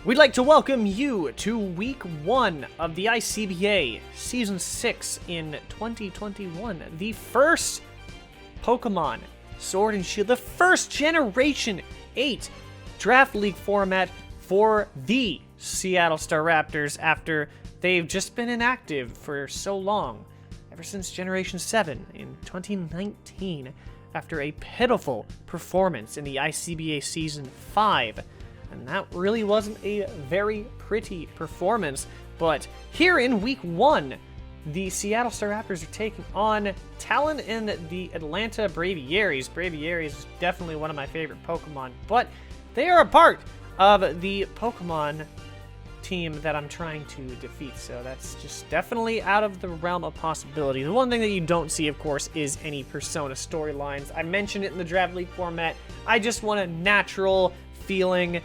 We'd like to welcome you to Week 1 of the ICBA Season 6 in 2021. The first Pokemon Sword and Shield, the first Generation 8 Draft League format for the Seattle Staraptors after they've just been inactive for so long, ever since Generation 7 in 2019, after a pitiful performance in the ICBA Season 5. And that really wasn't a very pretty performance. But here in Week 1, the Seattle Staraptors are taking on Talyn and the Atlanta Braviaries. Braviaries is definitely one of my favorite Pokemon, but they are a part of the Pokemon team that I'm trying to defeat, so that's just definitely out of the realm of possibility. The one thing that you don't see, of course, is any Persona storylines. I mentioned it in the Draft League format. I just want a natural feeling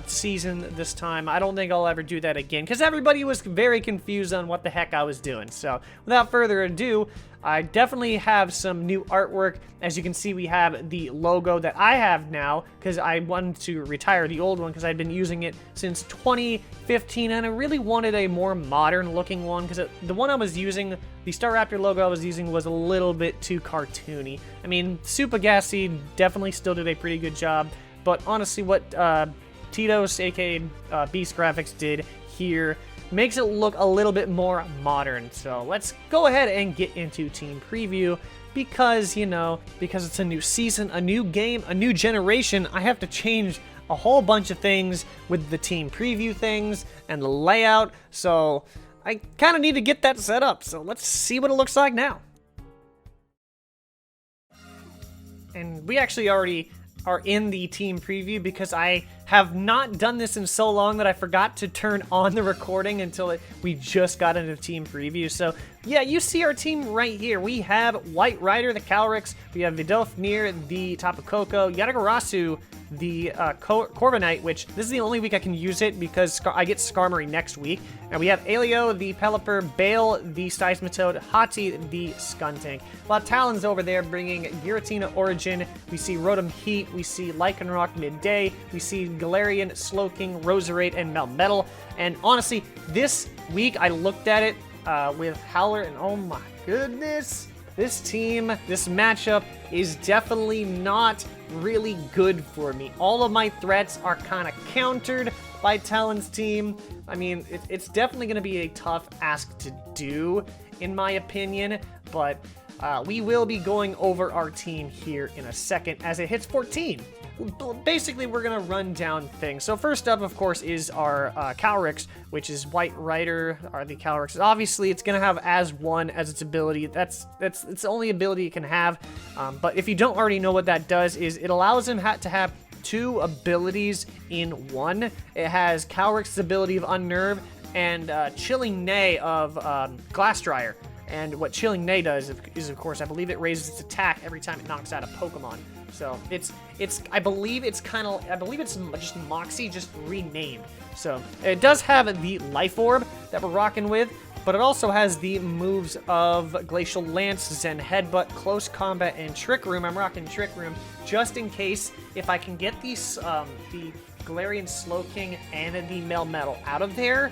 season this time. I don't think I'll ever do that again because everybody was very confused on what the heck I was doing. So without further ado, I definitely have some new artwork. As you can see, we have the logo that I have now because I wanted to retire the old one because I'd been using it since 2015 and I really wanted a more modern looking one because the one I was using, the Staraptor logo I was using, was a little bit too cartoony. I mean, Supagassy definitely still did a pretty good job, but honestly, what Tito's, aka Beast Graphics, did here makes it look a little bit more modern. So let's go ahead and get into team preview because, you know, because it's a new season, a new game, a new generation, I have to change a whole bunch of things with the team preview things and the layout. So I kind of need to get that set up. So let's see what it looks like now. And we actually already are in the team preview because I have not done this in so long that I forgot to turn on the recording until we just got into team preview. So yeah, you see our team right here. We have White Rider, the Calyrex. We have Vidofnir, the Tapu Koko, Yatagarasu, the Corviknight, which this is the only week I can use it because I get Skarmory next week. And we have Aleo, the Pelipper, Bale, the Seismitoad, Hati, the Skuntank. While Talon's over there bringing Giratina Origin, we see Rotom Heat, we see Lycanroc Midday, we see Galarian, Slowking, Roserade, and Melmetal. And honestly, this week I looked at it with Howler, and oh my goodness, this team, this matchup is definitely not really good for me. All of my threats are kind of countered by Talon's team. I mean, it's definitely going to be a tough ask to do, in my opinion, but we will be going over our team here in a second as it hits 14. Basically, we're going to run down things. So first up, of course, is our Calyrex, which is White Rider, or the Calyrex. Obviously, it's going to have as one as its ability. It's the only ability it can have. But if you don't already know what that does, is it allows him to have two abilities in one. It has Calyrex's ability of Unnerve and Chilling Neigh of Glass Dryer. And what Chilling Neigh does is, of course, I believe it raises its attack every time it knocks out a Pokemon. So I believe it's just Moxie, just renamed. So it does have the Life Orb that we're rocking with, but it also has the moves of Glacial Lance, Zen Headbutt, Close Combat, and Trick Room. I'm rocking Trick Room just in case if I can get these the Galarian Slowking and the Melmetal out of there,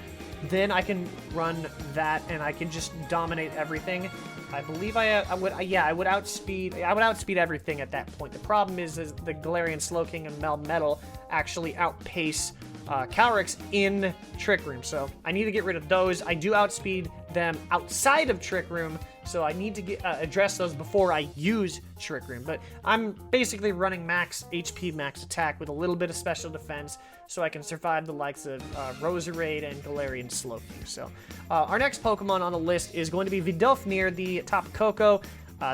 then I can run that and I can just dominate everything. I believe I would outspeed everything at that point. The problem is the Galarian Slowking and Melmetal actually outpace Calyrex in Trick Room, so I need to get rid of those. I do outspeed them outside of Trick Room, so I need to address those before I use Trick Room. But I'm basically running max HP, max attack with a little bit of special defense, so I can survive the likes of Roserade and Galarian Slowking. So our next Pokemon on the list is going to be Vidofnir, the Tapu Koko.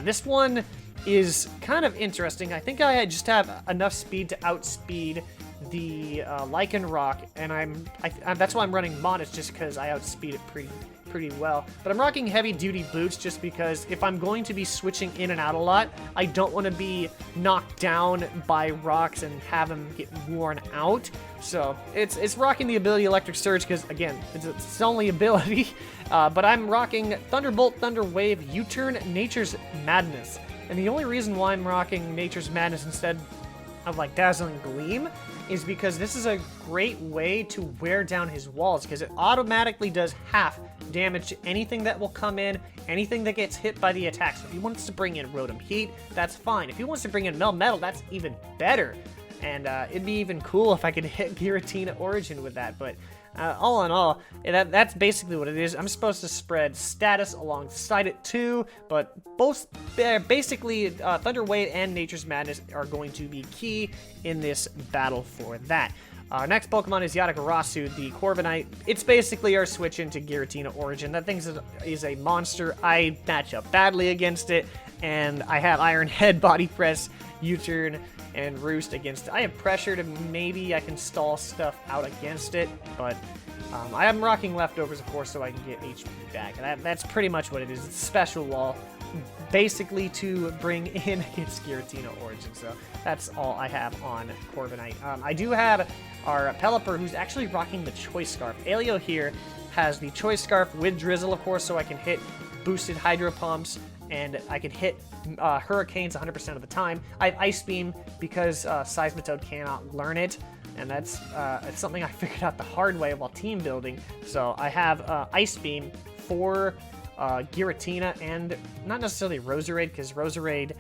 This one is kind of interesting. I think I just have enough speed to outspeed the Lycanroc, and that's why I'm running Modest, just because I outspeed it pretty well. But I'm rocking heavy duty boots just because if I'm going to be switching in and out a lot, I don't want to be knocked down by rocks and have them get worn out. So it's rocking the ability Electric Surge because, again, it's its only ability. But I'm rocking Thunderbolt, Thunder Wave, U-Turn, Nature's Madness. And the only reason why I'm rocking Nature's Madness instead of like Dazzling Gleam is because this is a great way to wear down his walls, because it automatically does half damage to anything that will come in, anything that gets hit by the attack. So if he wants to bring in Rotom Heat, that's fine. If he wants to bring in Melmetal, that's even better. And it'd be even cool if I could hit Giratina Origin with that, but all in all, that's basically what it is. I'm supposed to spread status alongside it too, but both basically Thunder Wave and Nature's Madness are going to be key in this battle for that. Our next Pokemon is Yatagarasu, the Corviknight. It's basically our switch into Giratina Origin. That thing is a monster. I match up badly against it, and I have Iron Head, Body Press, U-Turn, and Roost against it. I have Pressure to maybe I can stall stuff out against it, but I am rocking Leftovers, of course, so I can get HP back. And that's pretty much what it is. It's a special wall, basically to bring in against Giratina Origin. So that's all I have on Corviknight. I do have our Pelipper, who's actually rocking the Choice Scarf. Aleo here has the Choice Scarf with Drizzle, of course, so I can hit boosted Hydro Pumps, and I can hit Hurricanes 100% of the time. I have Ice Beam because Seismitoad cannot learn it, and that's it's something I figured out the hard way while team building. So I have Ice Beam for Giratina, and not necessarily Roserade, because Roserade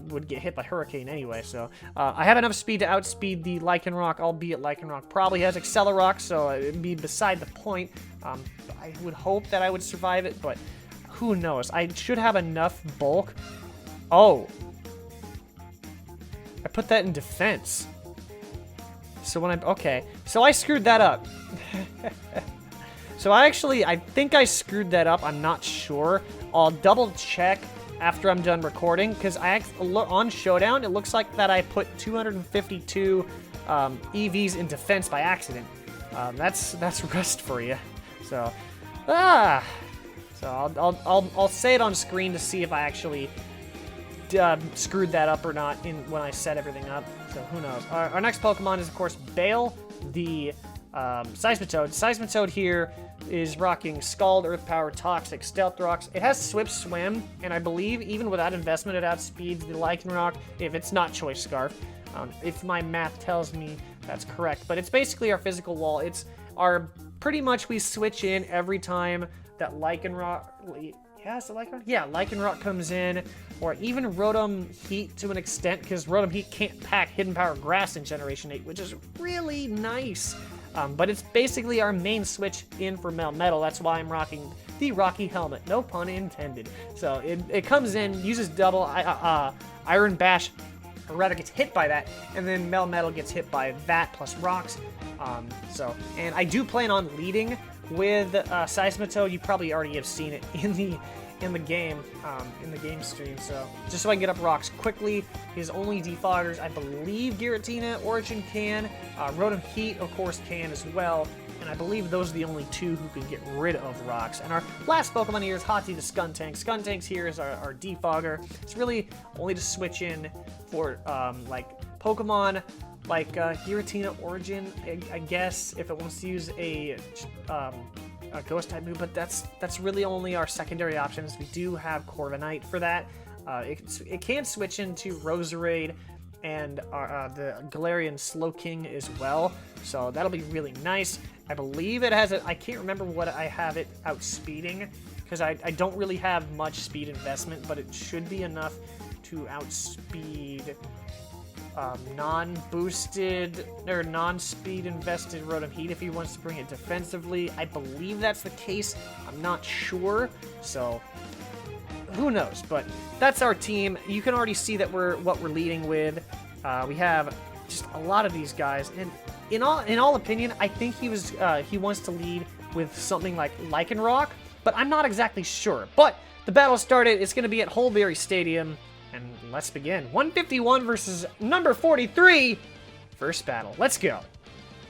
would get hit by Hurricane anyway. So I have enough speed to outspeed the Lycanroc, albeit Lycanroc probably has Accelerock, so it'd be beside the point. I would hope that I would survive it, but who knows? I should have enough bulk. Oh. I put that in defense. So when okay. So I screwed that up. So I think I screwed that up. I'm not sure. I'll double check after I'm done recording, because on Showdown, it looks like that I put 252 EVs in defense by accident. That's rust for you. So, So I'll say it on screen to see if I actually screwed that up or not when I set everything up. So who knows? Our next Pokemon is, of course, Bale, the Seismitoad. Seismitoad here is rocking Scald, Earth Power, Toxic, Stealth Rocks. It has Swift Swim, and I believe even without investment, it outspeeds the Lycanroc if it's not Choice Scarf. If my math tells me that's correct. But it's basically our physical wall. It's our pretty much we switch in every time that Lycanroc, yeah, is it Lycanroc? Yeah, Lycanroc comes in, or even Rotom Heat to an extent, because Rotom Heat can't pack Hidden Power Grass in Generation 8, which is really nice. But it's basically our main switch in for Melmetal. That's why I'm rocking the Rocky Helmet, no pun intended. So it comes in, uses double Iron Bash, or rather gets hit by that, and then Melmetal gets hit by that plus rocks. And I do plan on leading with Seismitoad. You probably already have seen it in the game stream. So just so I can get up rocks quickly. His only defoggers, I believe Giratina Origin can. Rotom Heat, of course, can as well. And I believe those are the only two who can get rid of rocks. And our last Pokemon here is Hati the Skuntank. Skuntanks here is our defogger. It's really only to switch in for like Pokemon like Giratina Origin, I guess, if it wants to use a Ghost type move, but that's really only our secondary options. We do have Corviknight for that. It can switch into Roserade and the Galarian Slowking as well, so that'll be really nice. I believe it has I can't remember what I have it outspeeding, because I don't really have much speed investment, but it should be enough to outspeed non-boosted or non-speed invested Rotom Heat if he wants to bring it defensively. I believe that's the case. I'm not sure, so who knows? But that's our team. You can already see that what we're leading with. We have just a lot of these guys, and in all opinion, I think he wants to lead with something like Lycanroc, but I'm not exactly sure. But the battle started. It's going to be at Holberry Stadium. And let's begin. 151 versus number 43. First battle. Let's go.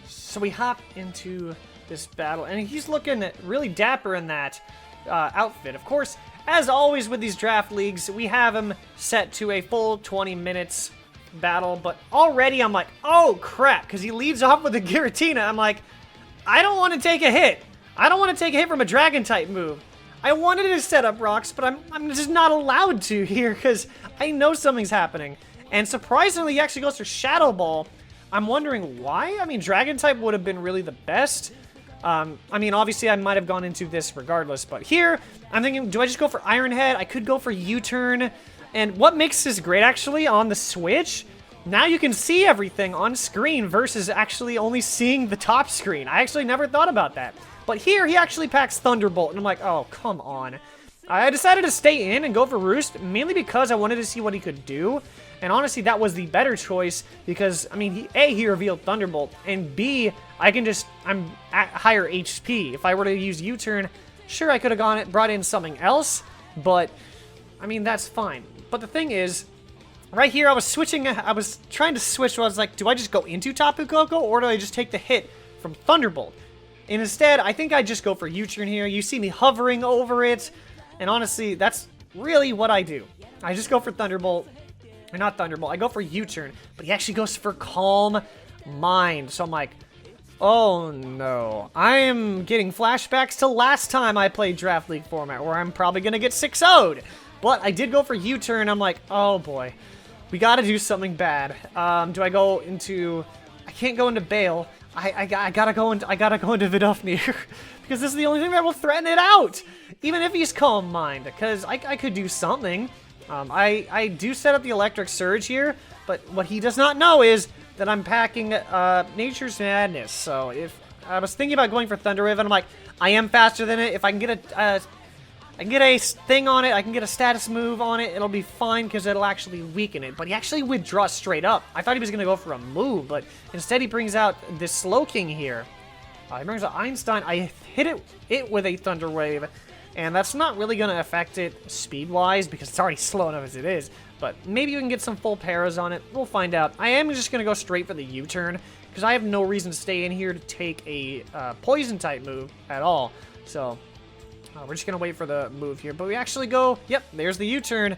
So we hop into this battle, and he's looking really dapper in that outfit. Of course, as always with these draft leagues, we have him set to a full 20 minutes battle, but already I'm like, oh crap, because he leads off with a Giratina. I'm like, I don't want to take a hit. I don't want to take a hit from a Dragon type move. I wanted to set up rocks, but I'm just not allowed to here because I know something's happening. And surprisingly, he actually goes for Shadow Ball. I'm wondering why. I mean, Dragon type would have been really the best. I mean, obviously, I might have gone into this regardless. But here, I'm thinking, do I just go for Iron Head? I could go for U-Turn. And what makes this great, actually, on the Switch, now you can see everything on screen versus actually only seeing the top screen. I actually never thought about that. But here, he actually packs Thunderbolt. And I'm like, oh, come on. I decided to stay in and go for Roost, mainly because I wanted to see what he could do. And honestly, that was the better choice because, I mean, he revealed Thunderbolt, and B, I'm at higher HP. If I were to use U-Turn, sure, I could have brought in something else, but, I mean, that's fine. But the thing is, right here, I was trying to switch, I was like, do I just go into Tapu Koko, or do I just take the hit from Thunderbolt? And instead, I think I just go for U-Turn here. You see me hovering over it, and honestly, that's really what I do. I just go for Thunderbolt. Or not Thunderbolt, I go for U-Turn, but he actually goes for Calm Mind. So I'm like, oh no. I am getting flashbacks to last time I played Draft League format, where I'm probably going to get 6-0'd. But I did go for U-Turn, I'm like, oh boy. We gotta do something bad. Do I go into... I can't go into Bale. I gotta go into Vidofnir. Because this is the only thing that will threaten it out. Even if he's Calm Mind, because I could do something. I do set up the Electric Surge here, but what he does not know is that I'm packing Nature's Madness. So if I was thinking about going for Thunder Wave, and I'm like, I am faster than it. If I can get a thing on it, I can get a status move on it, it'll be fine because it'll actually weaken it. But he actually withdraws straight up. I thought he was going to go for a move, but instead he brings out this Slow King here. He brings out Einstein. I hit it with a Thunder Wave. And that's not really going to affect it speed-wise, because it's already slow enough as it is. But maybe you can get some full paras on it. We'll find out. I am just going to go straight for the U-Turn, because I have no reason to stay in here to take a Poison-type move at all. So, we're just going to wait for the move here. But we actually go, yep, there's the U-Turn.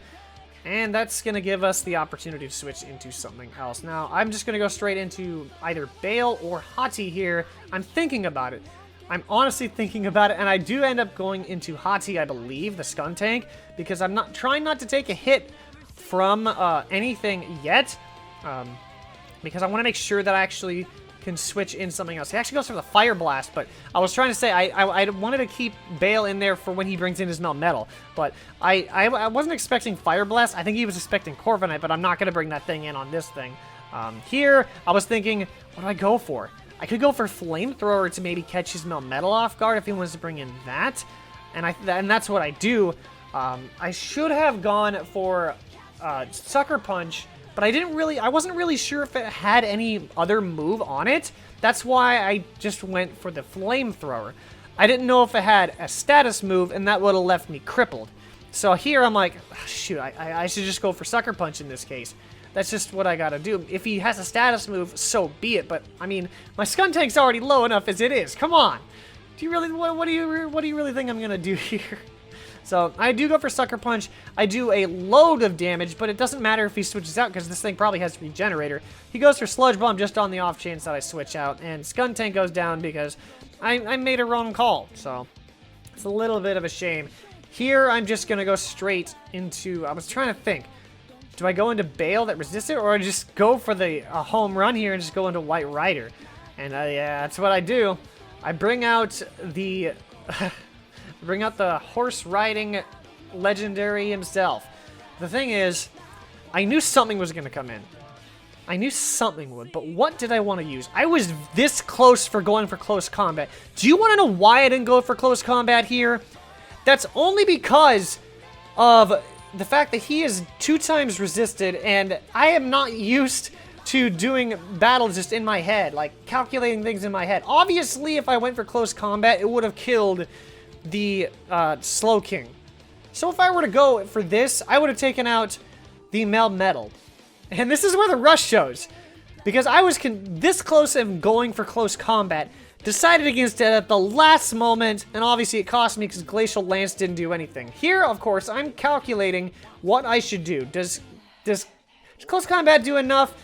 And that's going to give us the opportunity to switch into something else. Now, I'm just going to go straight into either Bale or Hati here. I'm thinking about it. I'm honestly thinking about it, and I do end up going into Hati, I believe, the Skuntank, because I'm trying not to take a hit from anything yet, because I want to make sure that I actually can switch in something else. He actually goes for the Fire Blast, but I was trying to say I wanted to keep Bale in there for when he brings in his Melmetal, but I wasn't expecting Fire Blast. I think he was expecting Corviknight, but I'm not going to bring that thing in on this thing. Here, I was thinking, what do I go for? I could go for Flamethrower to maybe catch his Melmetal off guard if he wants to bring in that. And that's what I do. I should have gone for Sucker Punch, but I wasn't really sure if it had any other move on it. That's why I just went for the Flamethrower. I didn't know if it had a status move, and that would have left me crippled. So here I'm like, shoot, I should just go for Sucker Punch in this case. That's just what I gotta do. If he has a status move, so be it. But I mean, my Skuntank's already low enough as it is. Come on. Do you really? What do you really think I'm gonna do here? So I do go for Sucker Punch. I do a load of damage, but it doesn't matter if he switches out because this thing probably has Regenerator. He goes for Sludge Bomb just on the off chance that I switch out, and Skuntank goes down because I made a wrong call. So it's a little bit of a shame. Here I'm just gonna go straight into. I was trying to think. Do I go into Bale that resists it, or I just go for the home run here and just go into White Rider? And yeah, that's what I do. I bring out the horse riding legendary himself. The thing is, I knew something was going to come in. I knew something would, but what did I want to use? I was this close for going for close combat. Do you want to know why I didn't go for close combat here? That's only because of the fact that he is 2 times resisted, and I am not used to doing battles just in my head, like calculating things in my head. Obviously, if I went for close combat, it would have killed the Slow King. So if I were to go for this, I would have taken out the Melmetal. And this is where the rush shows. Because I was this close of going for close combat, decided against it at the last moment, and obviously it cost me because Glacial Lance didn't do anything. Here, of course, I'm calculating what I should do. Does close combat do enough?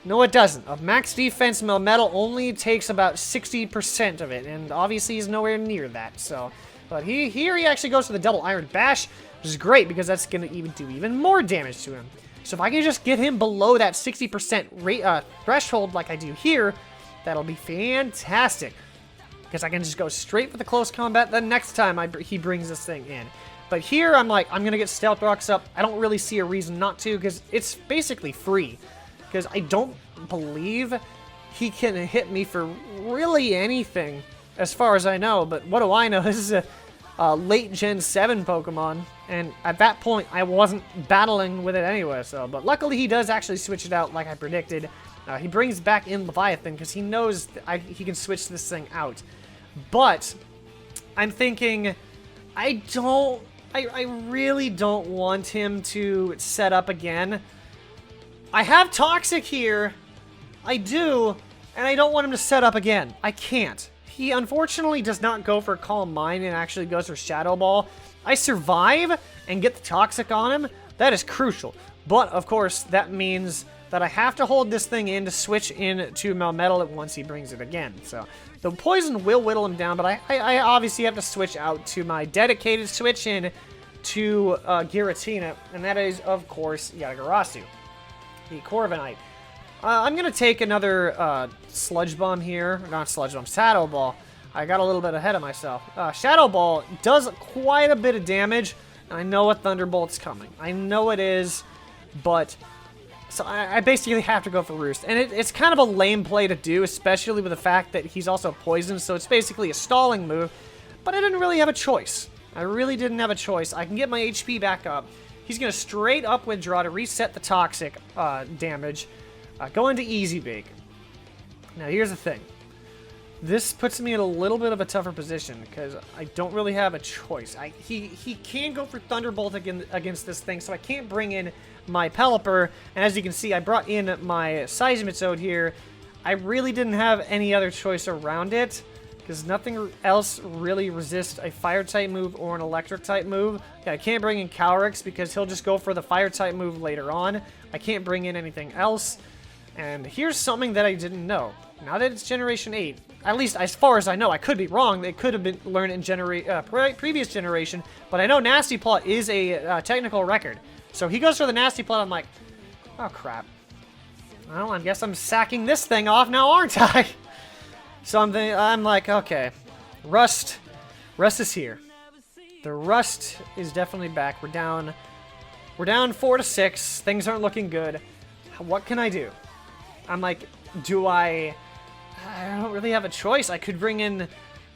No, it doesn't. Of max defense, Melmetal only takes about 60% of it, and obviously he's nowhere near that. So, but here he actually goes for the double Iron Bash, which is great because that's going to do even more damage to him. So if I can just get him below that 60% threshold like I do here, that'll be fantastic. Because I can just go straight for the close combat the next time he brings this thing in. But here, I'm like, I'm going to get Stealth Rocks up. I don't really see a reason not to, because it's basically free. Because I don't believe he can hit me for really anything, as far as I know. But what do I know? This is a late Gen 7 Pokemon, and at that point, I wasn't battling with it anyway. So, but luckily, he does actually switch it out like I predicted. He brings back in Leviathan, because he knows he can switch this thing out. But I'm thinking, I really don't want him to set up again. I have Toxic here. I do. And I don't want him to set up again. I can't. He unfortunately does not go for Calm Mind and actually goes for Shadow Ball. I survive and get the Toxic on him. That is crucial. But, of course, that means that I have to hold this thing in to switch into Melmetal once he brings it again. So, the Poison will whittle him down, but I obviously have to switch out to my dedicated switch in to Giratina, and that is, of course, Yatagarasu, the Corviknight. I'm going to take another Sludge Bomb here. Not Sludge Bomb, Shadow Ball. I got a little bit ahead of myself. Shadow Ball does quite a bit of damage, and I know a Thunderbolt's coming. I know it is, but... So I basically have to go for Roost. And it's kind of a lame play to do, especially with the fact that he's also poisoned, so it's basically a stalling move. But I didn't really have a choice. I really didn't have a choice. I can get my HP back up. He's going to straight up withdraw to reset the Toxic damage. Go into Easy Bake. Now here's the thing. This puts me in a little bit of a tougher position because I don't really have a choice. He can go for Thunderbolt against this thing, so I can't bring in my Pelipper. And as you can see, I brought in my Seismitoad here. I really didn't have any other choice around it because nothing else really resists a Fire-type move or an Electric-type move. Yeah, I can't bring in Calyrex because he'll just go for the Fire-type move later on. I can't bring in anything else. And here's something that I didn't know. Now that it's Generation 8, at least as far as I know, I could be wrong. They could have been learned in previous generation, but I know Nasty Plot is a technical record. So he goes for the Nasty Plot. I'm like, oh crap. Well, I guess I'm sacking this thing off now, aren't I? So I'm like, okay, Rust is here. The Rust is definitely back. We're down 4-6. Things aren't looking good. What can I do? I'm like, I don't really have a choice. I could bring in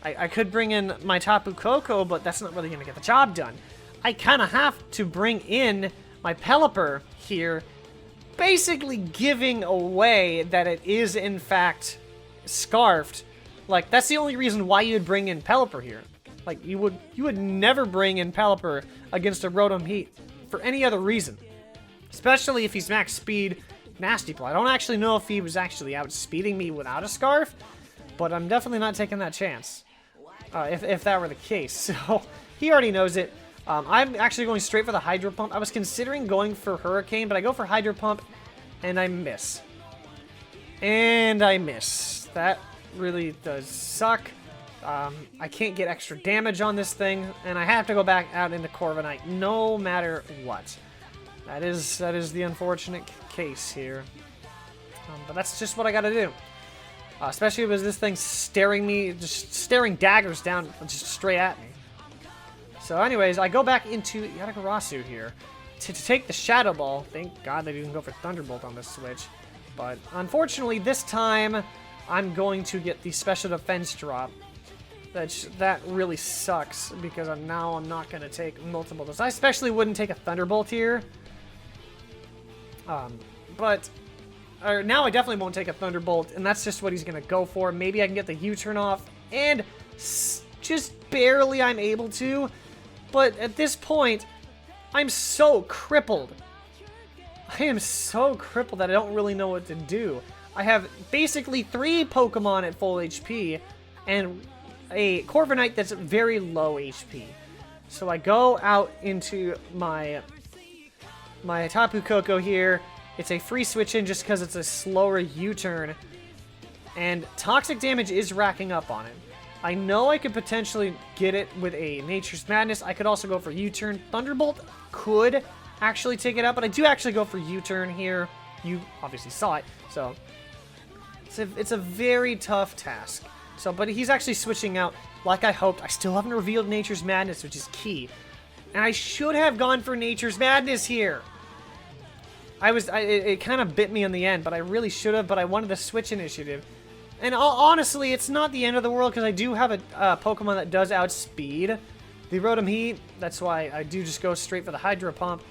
my Tapu Koko, but that's not really going to get the job done. I kind of have to bring in my Pelipper here, basically giving away that it is in fact Scarfed. Like, that's the only reason why you would bring in Pelipper here. Like, you would never bring in Pelipper against a Rotom Heat for any other reason. Especially if he's max speed Nasty Plot. I don't actually know if he was actually outspeeding me without a Scarf, but I'm definitely not taking that chance. If that were the case. So, he already knows it. I'm actually going straight for the Hydro Pump. I was considering going for Hurricane, but I go for Hydro Pump, and I miss. And I miss. That really does suck. I can't get extra damage on this thing, and I have to go back out into Corviknight no matter what. That is the unfortunate case here. But that's just what I gotta do. Especially with this thing just staring daggers down just straight at me. So anyways, I go back into Yatagarasu here to take the Shadow Ball. Thank God they didn't go for Thunderbolt on this switch. But unfortunately, this time, I'm going to get the Special Defense drop. That really sucks, because now I'm not going to take multiple doses. I especially wouldn't take a Thunderbolt here. But now I definitely won't take a Thunderbolt, and that's just what he's going to go for. Maybe I can get the U-turn off, and just barely I'm able to. But at this point, I'm so crippled. I am so crippled that I don't really know what to do. I have basically 3 Pokemon at full HP, and a Corviknight that's very low HP. So I go out into my Tapu Koko here. It's a free switch in just because it's a slower U-turn. And toxic damage is racking up on it. I know I could potentially get it with a Nature's Madness. I could also go for U-turn. Thunderbolt could actually take it out, but I do actually go for U-turn here. You obviously saw it, so it's a very tough task. So, but he's actually switching out like I hoped. I still haven't revealed Nature's Madness, which is key. And I should have gone for Nature's Madness here. It kind of bit me in the end, but I really should have, but I wanted to switch initiative. And honestly, it's not the end of the world, because I do have a Pokemon that does outspeed the Rotom Heat. That's why I do just go straight for the Hydro Pump.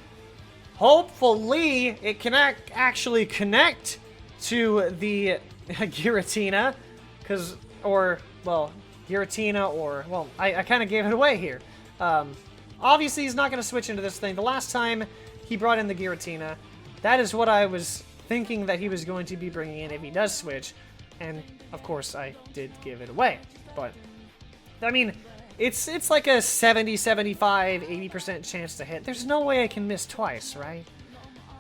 Hopefully, it can actually connect to the Giratina, Giratina, or, well, I kind of gave it away here. Obviously, he's not going to switch into this thing. The last time he brought in the Giratina, that is what I was thinking that he was going to be bringing in if he does switch. And, of course, I did give it away. But, I mean, it's like a 70, 75, 80% chance to hit. There's no way I can miss twice, right?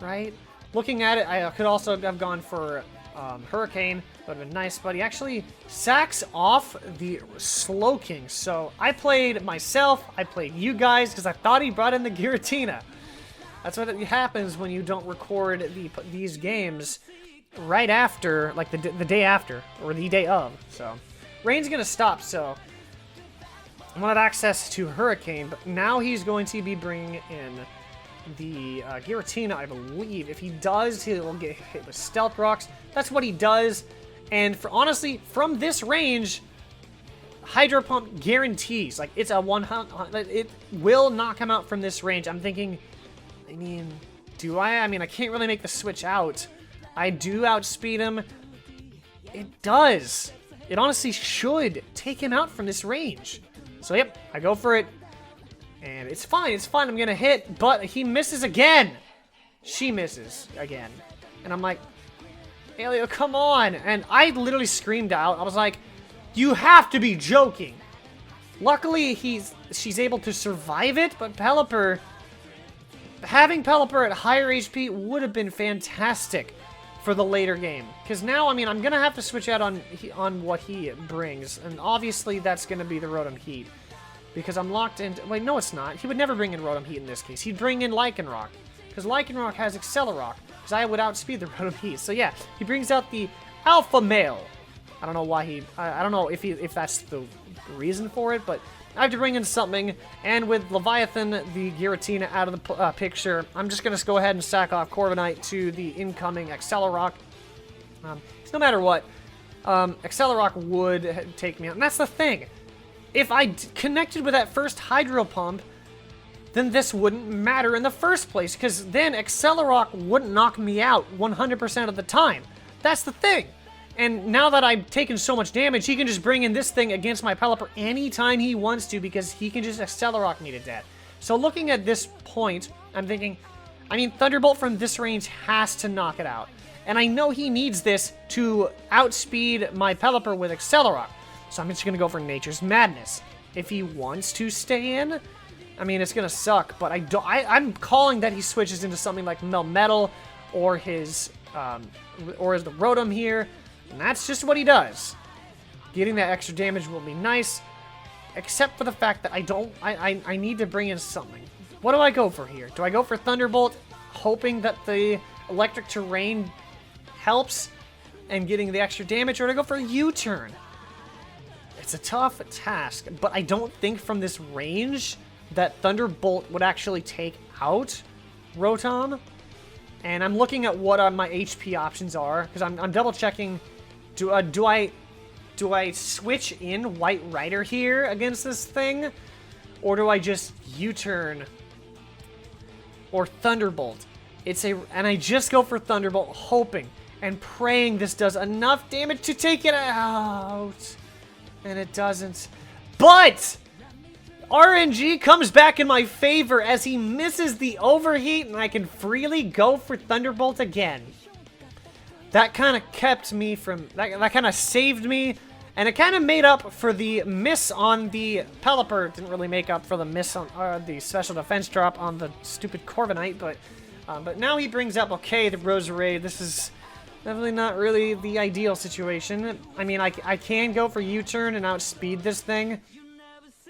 Right? Looking at it, I could also have gone for Hurricane. Would have been nice, but he actually sacks off the Slowking. So I played myself, I played you guys, because I thought he brought in the Giratina. That's what happens when you don't record these games right after, like the day after, or the day of. So rain's going to stop, so I wanted access to Hurricane, but now he's going to be bringing in the Giratina, I believe. If he does, he'll get hit with Stealth Rocks. That's what he does. And honestly, from this range, Hydro Pump guarantees. Like, it's a 100. It will knock him out from this range. I'm thinking, I mean, do I? I mean, I can't really make the switch out. I do outspeed him. It does. It honestly should take him out from this range. So, yep, I go for it. And it's fine. It's fine. I'm going to hit. But he misses again. She misses again. And I'm like, Elio, come on. And I literally screamed out. I was like, you have to be joking. Luckily, she's able to survive it, but Pelipper, having Pelipper at higher HP would have been fantastic for the later game. Because now, I mean, I'm going to have to switch out on what he brings. And obviously, that's going to be the Rotom Heat. Because I'm locked into... Wait, no, it's not. He would never bring in Rotom Heat in this case. He'd bring in Lycanroc. Because Lycanroc has Accelerock. Because I would outspeed the Rotom Heat. So yeah, he brings out the Alpha Male. I don't know why he... I don't know if that's the reason for it, but I have to bring in something. And with Leviathan, the Giratina out of the picture, I'm just going to go ahead and sack off Corviknight to the incoming Accelerock. So no matter what, Accelerock would take me out. And that's the thing. If I connected with that first Hydro Pump, then this wouldn't matter in the first place, because then Accelerock wouldn't knock me out 100% of the time. That's the thing. And now that I've taken so much damage, he can just bring in this thing against my Pelipper anytime he wants to, because he can just Accelerock me to death. So looking at this point, I'm thinking, I mean, Thunderbolt from this range has to knock it out. And I know he needs this to outspeed my Pelipper with Accelerock. So I'm just going to go for Nature's Madness. If he wants to stay in, I mean, it's going to suck, but I'm calling that he switches into something like Melmetal or his the Rotom here, and that's just what he does. Getting that extra damage will be nice, except for the fact that I need to bring in something. What do I go for here? Do I go for Thunderbolt, hoping that the electric terrain helps and getting the extra damage, or do I go for a U-turn? It's a tough task, but I don't think from this range that Thunderbolt would actually take out Rotom. And I'm looking at what my HP options are, because I'm double checking. Do I switch in White Rider here against this thing, or do I just U-turn or Thunderbolt? And I just go for Thunderbolt, hoping and praying this does enough damage to take it out. And it doesn't. But RNG comes back in my favor as he misses the overheat, and I can freely go for Thunderbolt again. That kind of kept me from... That kind of saved me, and it kind of made up for the miss on the Pelipper. It didn't really make up for the miss on the special defense drop on the stupid Corviknight, but now he brings up, okay, the Roserade. This is definitely not really the ideal situation. I mean, I can go for U-turn and outspeed this thing.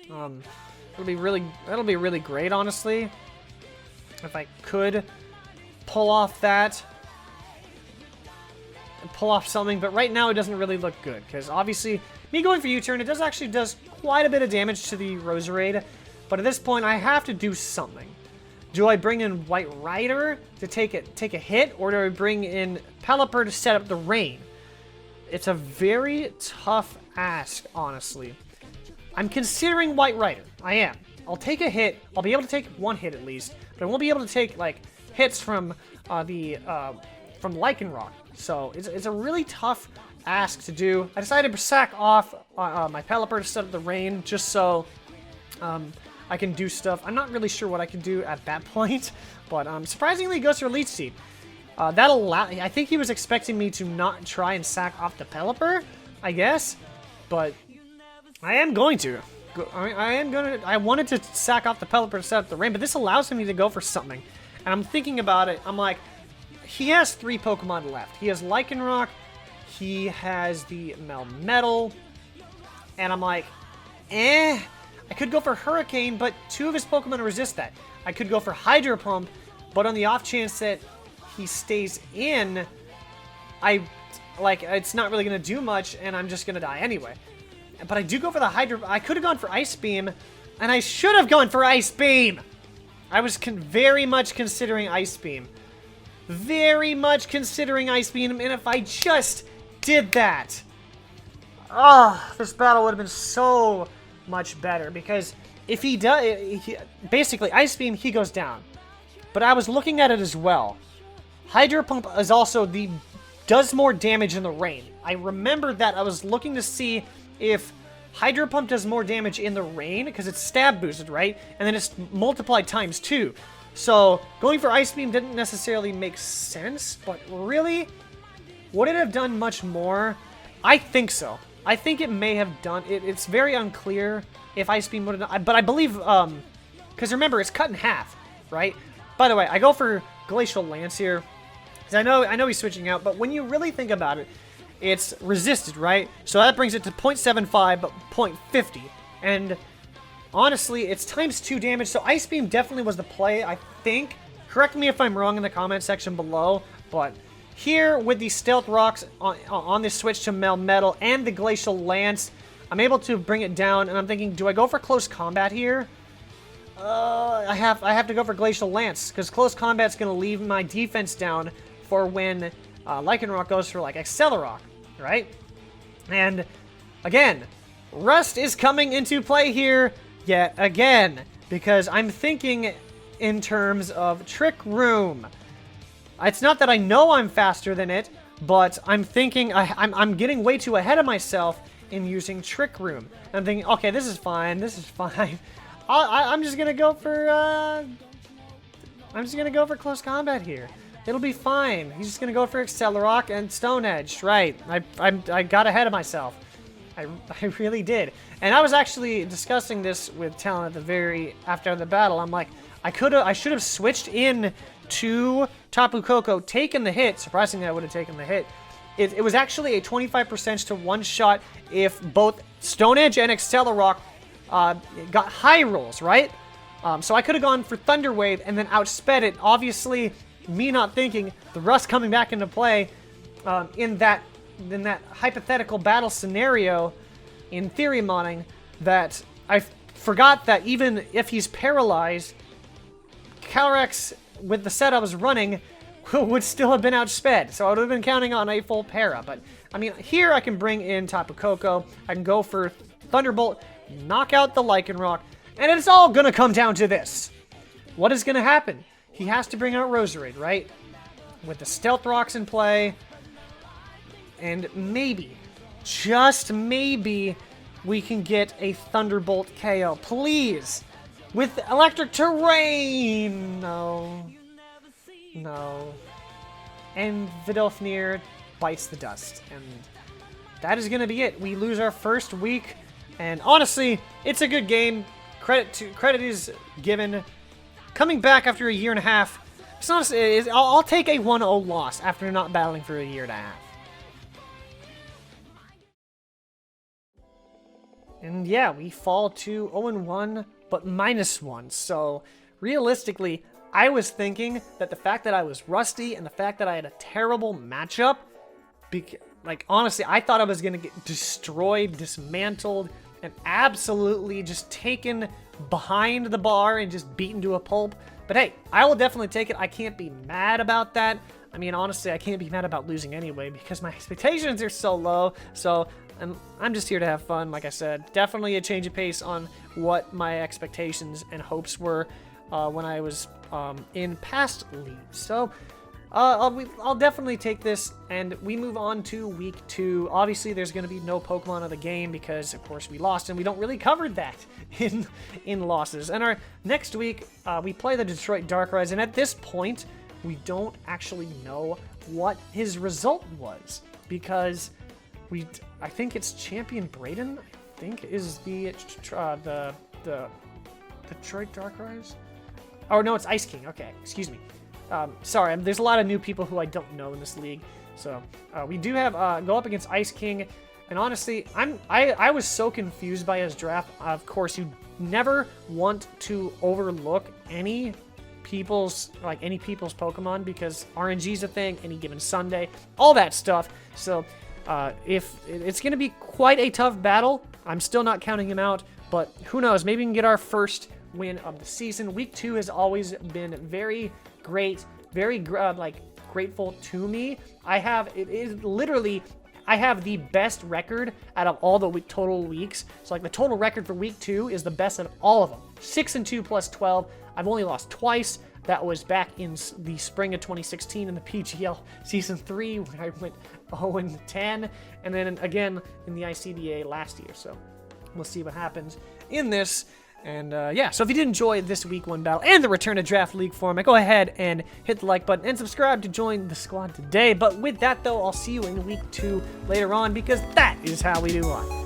That'll be really great, honestly. if I could pull off that. Pull off something, but right now it doesn't really look good, because obviously me going for U-turn, it actually does quite a bit of damage to the Roserade, but at this point I have to do something. Do I bring in White Rider to take a hit, or do I bring in Pelipper to set up the rain? It's a very tough ask, honestly. I'm considering White Rider. I am. I'll take a hit. I'll be able to take one hit at least, but I won't be able to take like hits from Lycanroc. So it's a really tough ask to do. I decided to sack off my Pelipper to set up the rain just so I can do stuff. I'm not really sure what I can do at that point, but surprisingly he goes for Leech Seed. I think he was expecting me to not try and sack off the Pelipper, I guess, but I am going to. I wanted to sack off the Pelipper to set up the rain, but this allows me to go for something. And I'm thinking about it. I'm like, he has 3 Pokemon left. He has Lycanroc, he has the Melmetal, and I'm like, I could go for Hurricane, but 2 of his Pokemon resist that. I could go for Hydro Pump, but on the off chance that he stays in, it's not really going to do much, and I'm just going to die anyway. But I do go for the Hydro... I could have gone for Ice Beam, and I should have gone for Ice Beam! I was very much considering Ice Beam. Very much considering Ice Beam, and if I just did that... this battle would have been so much better, because if he does... basically, Ice Beam, he goes down. But I was looking at it as well. Hydro Pump is also does more damage in the rain. I remember that I was looking to see if Hydro Pump does more damage in the rain, because it's stab boosted, right? And then it's multiplied times 2. So, going for Ice Beam didn't necessarily make sense, but really, would it have done much more? I think so. I think it may have done... It's very unclear if Ice Beam would have done... But I believe... Because remember, it's cut in half, right? By the way, I go for Glacial Lance here. Because I know he's switching out, but when you really think about it, it's resisted, right? So that brings it to 0.75, but 0.50. And... honestly, it's times 2 damage, so Ice Beam definitely was the play, I think. Correct me if I'm wrong in the comment section below, but here with the Stealth Rocks on this switch to Melmetal and the Glacial Lance, I'm able to bring it down, and I'm thinking, do I go for Close Combat here? I have to go for Glacial Lance, because Close Combat's going to leave my defense down for when Lycanroc goes for, like, Accelerock, right? And, again, Rust is coming into play here yet again, because I'm thinking in terms of Trick Room. It's not that I know I'm faster than it, but I'm thinking I'm getting way too ahead of myself in using Trick Room. I'm thinking, okay, this is fine, this is fine. I'm just gonna go for Close Combat here. It'll be fine. He's just gonna go for Accelerock and Stone Edge. Right? I got ahead of myself. I really did. And I was actually discussing this with Talyn at the after the battle. I'm like, I should have switched in to Tapu Koko, taken the hit. Surprisingly, I would have taken the hit. It was actually a 25% to one shot if both Stone Edge and Accelerock got high rolls, right? So I could have gone for Thunder Wave and then outsped it. Obviously, me not thinking, the Rust coming back into play in that hypothetical battle scenario in Theory Modding, that I forgot that even if he's paralyzed, Calyrex, with the set I was running, would still have been outsped. So I would have been counting on a full para. But, I mean, here I can bring in Tapu Koko. I can go for Thunderbolt, knock out the Lycanroc, and it's all going to come down to this. What is going to happen? He has to bring out Roserade, right? With the Stealth Rocks in play. And maybe, just maybe, we can get a Thunderbolt KO. Please! With Electric Terrain! No. No. And Vidofnir bites the dust. And that is going to be it. We lose our first week. And honestly, it's a good game. Credit is given. Coming back after a year and a half, it's not, I'll take a 1-0 loss after not battling for a year and a half. And yeah, we fall to 0-1, but -1. So realistically, I was thinking that the fact that I was rusty and the fact that I had a terrible matchup, like, honestly, I thought I was going to get destroyed, dismantled, and absolutely just taken behind the bar and just beaten to a pulp. But hey, I will definitely take it. I can't be mad about that. I mean, honestly, I can't be mad about losing anyway because my expectations are so low. So I'm just here to have fun. Like I said, definitely a change of pace on what my expectations and hopes were when I was in past leagues. So I'll definitely take this, and we move on to week 2. Obviously, there's going to be no Pokemon of the game because, of course, we lost, and we don't really cover that in losses. And our next week, we play the Detroit Darkrais, and at this point, we don't actually know what his result was because I think it's Champion Braden. I think is the Detroit Darkrais. Oh no, it's Ice King. Okay, excuse me. Sorry, there's a lot of new people who I don't know in this league. So we do have go up against Ice King, and honestly, I was so confused by his draft. Of course, you never want to overlook any people's Pokemon because RNG's a thing, any given Sunday, all that stuff. So if it's going to be quite a tough battle, I'm still not counting him out. But who knows? Maybe we can get our first win of the season. Week 2 has always been very great, very grateful to me. I have the best record out of all the total weeks. So like the total record for week 2 is the best of all of them. 6-2 plus 12. I've only lost twice. That was back in the spring of 2016 in the PGL Season 3 when I went 0-10, and then again in the ICBA last year. So we'll see what happens in this. And yeah, so if you did enjoy this week 1 battle and the return to Draft League format, go ahead and hit the like button and subscribe to join the squad today. But with that, though, I'll see you in week 2 later on because that is how we do life.